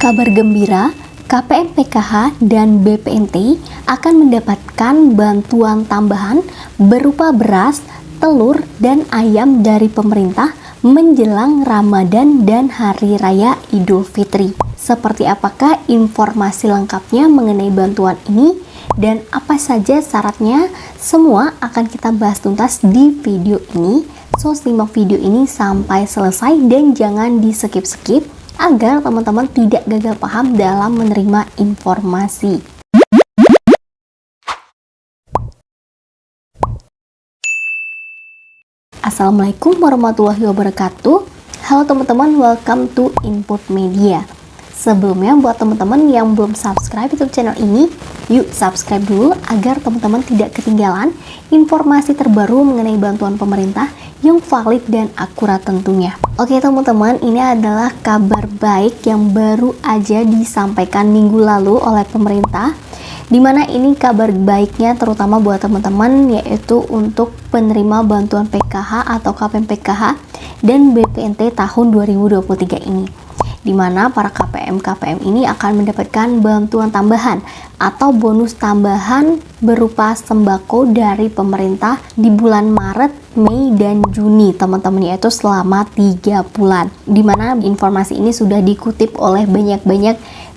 Kabar gembira, KPM PKH dan BPNT akan mendapatkan bantuan tambahan berupa beras, telur, dan ayam dari pemerintah menjelang Ramadan dan Hari Raya Idul Fitri. Seperti apakah informasi lengkapnya mengenai bantuan ini dan apa saja syaratnya? Semua akan kita bahas tuntas di video ini. So, simak video ini sampai selesai dan jangan di-skip-skip agar teman-teman tidak gagal paham dalam menerima informasi. Assalamualaikum warahmatullahi wabarakatuh. Halo teman-teman, welcome to Input Media. Sebelumnya, buat teman-teman yang belum subscribe YouTube channel ini, yuk subscribe dulu agar teman-teman tidak ketinggalan informasi terbaru mengenai bantuan pemerintah yang valid dan akurat tentunya. Oke teman-teman, ini adalah kabar baik yang baru aja disampaikan minggu lalu oleh pemerintah, dimana ini kabar baiknya terutama buat teman-teman, yaitu untuk penerima bantuan PKH atau KPM PKH dan BPNT tahun 2023 ini, dimana para KPM ini akan mendapatkan bantuan tambahan atau bonus tambahan berupa sembako dari pemerintah di bulan Maret, Mei, dan Juni teman-teman, yaitu selama 3 bulan, dimana informasi ini sudah dikutip oleh banyak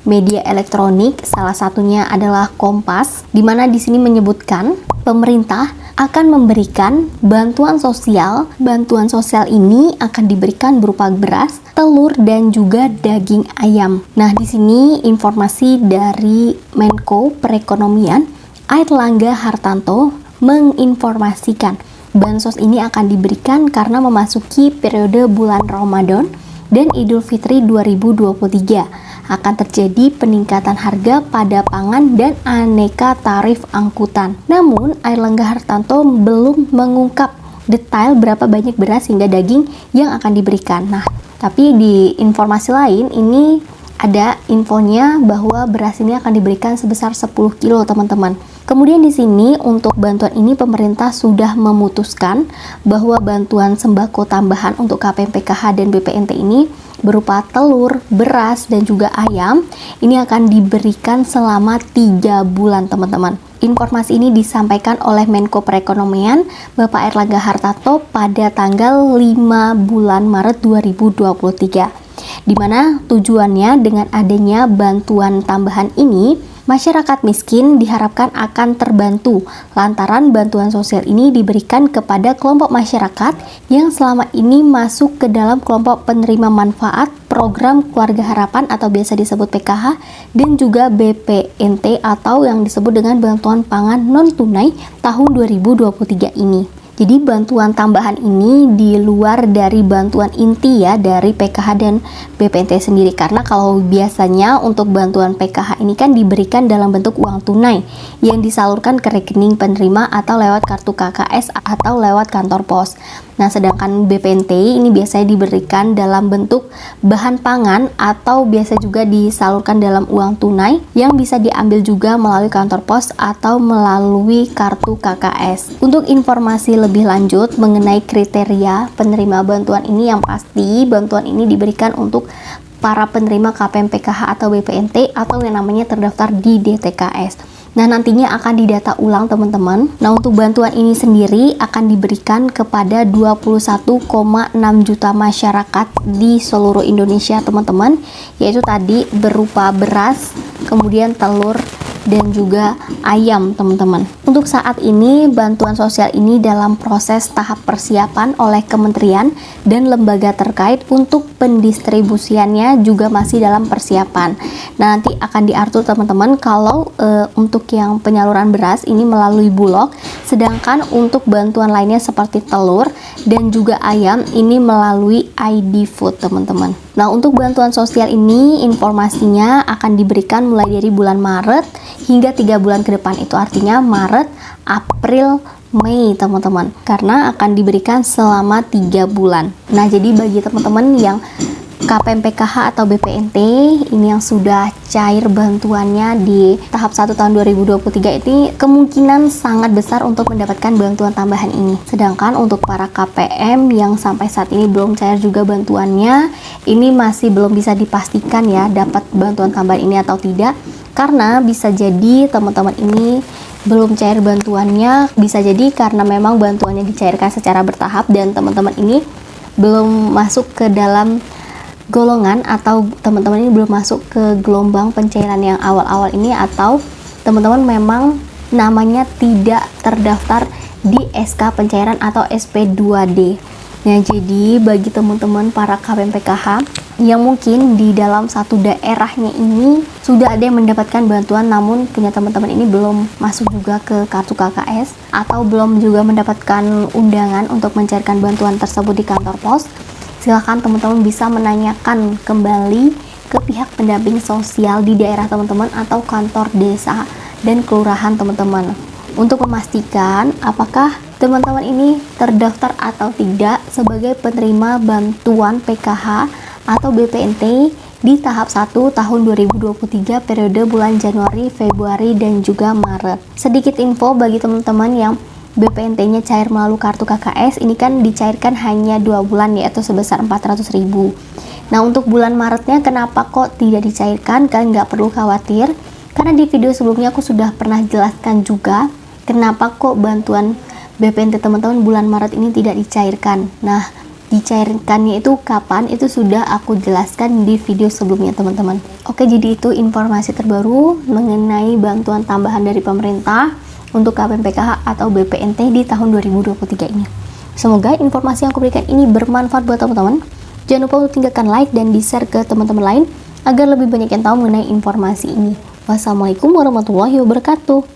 media elektronik, salah satunya adalah Kompas, dimana di sini menyebutkan pemerintah akan memberikan bantuan sosial. Bantuan sosial ini akan diberikan berupa beras, telur, dan juga daging ayam. Nah, di sini informasi dari Menko Perekonomian Airlangga Hartarto menginformasikan bansos ini akan diberikan karena memasuki periode bulan Ramadan dan Idul Fitri 2023. Akan terjadi peningkatan harga pada pangan dan aneka tarif angkutan. Namun, Airlangga Hartarto belum mengungkap detail berapa banyak beras hingga daging yang akan diberikan. Nah, tapi di informasi lain ini ada infonya bahwa beras ini akan diberikan sebesar 10 kilo teman-teman. Kemudian di sini untuk bantuan ini pemerintah sudah memutuskan bahwa bantuan sembako tambahan untuk KPM PKH dan BPNT ini berupa telur, beras, dan juga ayam ini akan diberikan selama 3 bulan teman-teman. Informasi ini disampaikan oleh Menko Perekonomian Bapak Airlangga Hartarto pada tanggal 5 bulan Maret 2023, di mana tujuannya dengan adanya bantuan tambahan ini masyarakat miskin diharapkan akan terbantu lantaran bantuan sosial ini diberikan kepada kelompok masyarakat yang selama ini masuk ke dalam kelompok penerima manfaat program Keluarga Harapan atau biasa disebut PKH dan juga BPNT atau yang disebut dengan bantuan pangan non tunai tahun 2023 ini. Jadi bantuan tambahan ini di luar dari bantuan inti ya dari PKH dan BPNT sendiri, karena kalau biasanya untuk bantuan PKH ini kan diberikan dalam bentuk uang tunai yang disalurkan ke rekening penerima atau lewat kartu KKS atau lewat kantor pos. Nah, sedangkan BPNT ini biasanya diberikan dalam bentuk bahan pangan atau biasa juga disalurkan dalam uang tunai yang bisa diambil juga melalui kantor pos atau melalui kartu KKS. Untuk informasi lebih lanjut mengenai kriteria penerima bantuan ini, yang pasti bantuan ini diberikan untuk para penerima KPM PKH atau BPNT atau yang namanya terdaftar di DTKS. Nah, nantinya akan didata ulang teman-teman. Nah, untuk bantuan ini sendiri akan diberikan kepada 21,6 juta masyarakat di seluruh Indonesia teman-teman, yaitu tadi berupa beras, kemudian telur, dan juga ayam teman-teman. Untuk saat ini bantuan sosial ini dalam proses tahap persiapan oleh kementerian dan lembaga terkait. Untuk pendistribusiannya juga masih dalam persiapan. Nah, nanti akan diatur teman-teman kalau untuk yang penyaluran beras ini melalui Bulog, sedangkan untuk bantuan lainnya seperti telur dan juga ayam ini melalui ID Food teman-teman. Nah, untuk bantuan sosial ini informasinya akan diberikan mulai dari bulan Maret hingga 3 bulan ke depan, itu artinya Maret, April, Mei teman-teman, karena akan diberikan selama 3 bulan. Nah, jadi bagi teman-teman yang KPM PKH atau BPNT ini yang sudah cair bantuannya di tahap 1 tahun 2023 ini kemungkinan sangat besar untuk mendapatkan bantuan tambahan ini. Sedangkan untuk para KPM yang sampai saat ini belum cair juga bantuannya, ini masih belum bisa dipastikan ya dapat bantuan tambahan ini atau tidak, karena bisa jadi teman-teman ini belum cair bantuannya, bisa jadi karena memang bantuannya dicairkan secara bertahap dan teman-teman ini belum masuk ke dalam golongan, atau teman-teman ini belum masuk ke gelombang pencairan yang awal-awal ini, atau teman-teman memang namanya tidak terdaftar di SK pencairan atau SP2D. Nah, jadi bagi teman-teman para KPM PKH yang mungkin di dalam satu daerahnya ini sudah ada yang mendapatkan bantuan, namun punya teman-teman ini belum masuk juga ke kartu KKS atau belum juga mendapatkan undangan untuk mencairkan bantuan tersebut di kantor pos, silahkan teman-teman bisa menanyakan kembali ke pihak pendamping sosial di daerah teman-teman atau kantor desa dan kelurahan teman-teman untuk memastikan apakah teman-teman ini terdaftar atau tidak sebagai penerima bantuan PKH atau BPNT di tahap 1 tahun 2023 periode bulan Januari, Februari, dan juga Maret. Sedikit info bagi teman-teman yang BPNT-nya cair melalui kartu KKS, ini kan dicairkan hanya 2 bulan yaitu sebesar 400.000. Nah, untuk bulan Maretnya kenapa kok tidak dicairkan? Kalian nggak perlu khawatir, karena di video sebelumnya aku sudah pernah jelaskan juga kenapa kok bantuan BPNT teman-teman bulan Maret ini tidak dicairkan. Nah, dicairkannya itu kapan, itu sudah aku jelaskan di video sebelumnya teman-teman. Oke, jadi itu informasi terbaru mengenai bantuan tambahan dari pemerintah untuk KPM PKH atau BPNT di tahun 2023 ini. Semoga informasi yang aku berikan ini bermanfaat buat teman-teman. Jangan lupa untuk tinggalkan like dan di-share ke teman-teman lain agar lebih banyak yang tahu mengenai informasi ini. Wassalamualaikum warahmatullahi wabarakatuh.